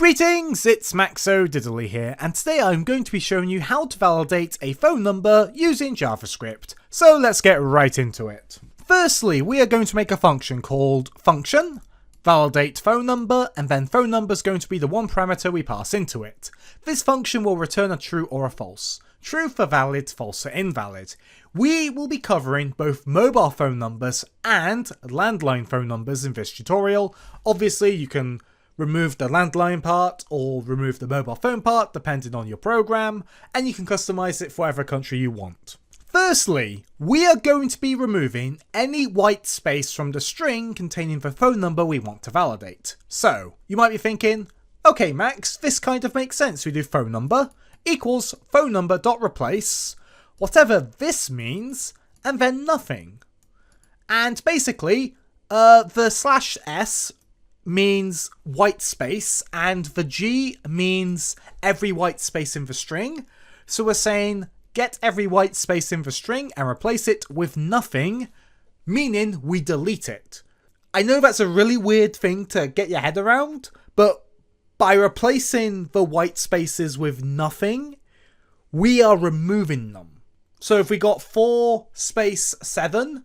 Greetings, it's Maxo Diddley here, and today I'm going to be showing you how to validate a phone number using JavaScript. So let's get right into it. Firstly, we are going to make a function called function, validate phone number, and then phone number is going to be the one parameter we pass into it. This function will return a true or a false. True for valid, false for invalid. We will be covering both mobile phone numbers and landline phone numbers in this tutorial. Obviously, you can remove the landline part or remove the mobile phone part depending on your program, and you can customize it for whatever country you want. Firstly, we are going to be removing any white space from the string containing the phone number we want to validate. So, you might be thinking, okay Max, this kind of makes sense. We do phone number equals phone number dot replace whatever this means and then nothing. And basically, the /s means white space and the G means every white space in the string. So we're saying get every white space in the string and replace it with nothing, meaning we delete it. I know that's a really weird thing to get your head around, but by replacing the white spaces with nothing, we are removing them. So if we got 4 space 7,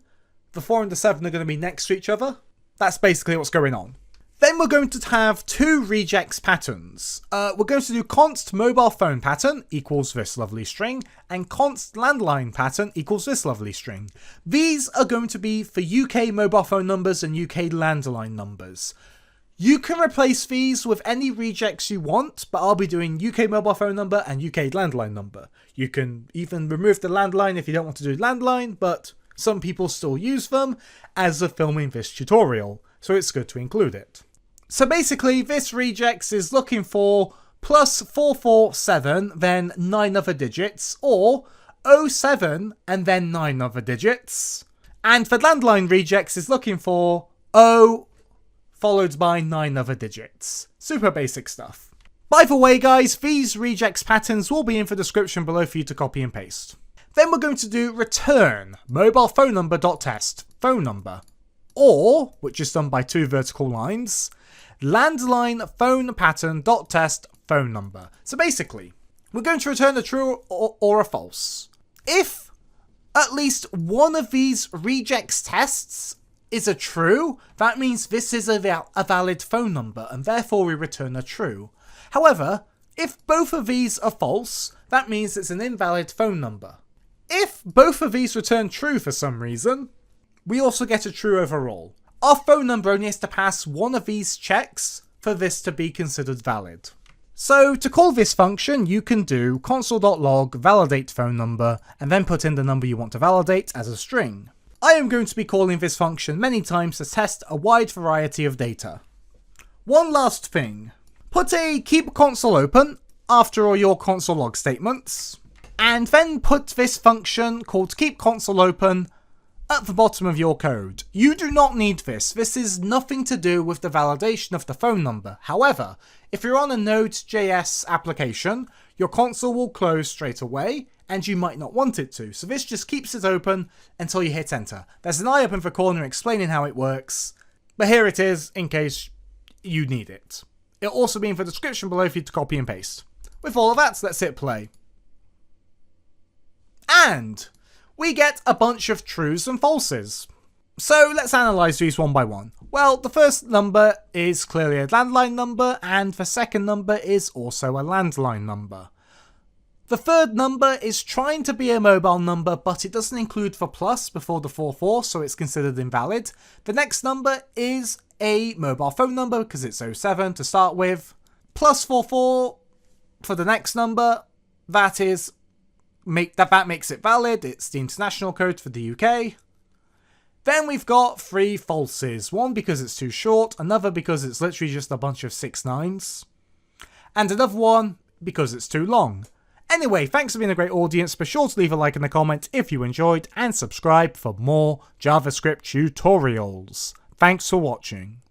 the 4 and the 7 are going to be next to each other. That's basically what's going on. Then we're going to have 2 regex patterns. We're going to do const mobile phone pattern equals this lovely string, and const landline pattern equals this lovely string. These are going to be for UK mobile phone numbers and UK landline numbers. You can replace these with any regex you want, but I'll be doing UK mobile phone number and UK landline number. You can even remove the landline if you don't want to do landline, but some people still use them as of filming this tutorial, so it's good to include it. So basically, this regex is looking for plus 447, then 9 other digits, or 07 and then 9 other digits. And the landline regex is looking for O followed by 9 other digits. Super basic stuff. By the way guys, these regex patterns will be in the description below for you to copy and paste. Then we're going to do return mobile phone number dot test phone number, or, which is done by 2 vertical lines, landline phone pattern dot test phone number. So basically, we're going to return a true or a false. If at least one of these regex tests is a true, that means this is a valid phone number and therefore we return a true. However, if both of these are false, that means it's an invalid phone number. If both of these return true for some reason, we also get a true overall. Our phone number only has to pass one of these checks for this to be considered valid. So to call this function, you can do console.log validate phone number and then put in the number you want to validate as a string. I am going to be calling this function many times to test a wide variety of data. One last thing. Put a keep console open after all your console log statements, and then put this function called keep console open at the bottom of your code. You do not need this. This is nothing to do with the validation of the phone number. However, if you're on a Node.js application, your console will close straight away and you might not want it to. So this just keeps it open until you hit enter. There's an eye up in the corner explaining how it works, but here it is in case you need it. It'll also be in the description below for you to copy and paste. With all of that, let's hit play. And we get a bunch of trues and falses. So let's analyse these one by one. Well, the first number is clearly a landline number, and the second number is also a landline number. The third number is trying to be a mobile number, but it doesn't include the plus before the 44, so it's considered invalid. The next number is a mobile phone number because it's 07 to start with. Plus 44 for the next number, that makes it valid. It's the international code for the UK. Then we've got 3 falses. One because it's too short, another because it's literally just a bunch of 6 9s, and another one because it's too long. Anyway, thanks for being a great audience. Be sure to leave a like in the comment if you enjoyed, and subscribe for more JavaScript tutorials. Thanks for watching.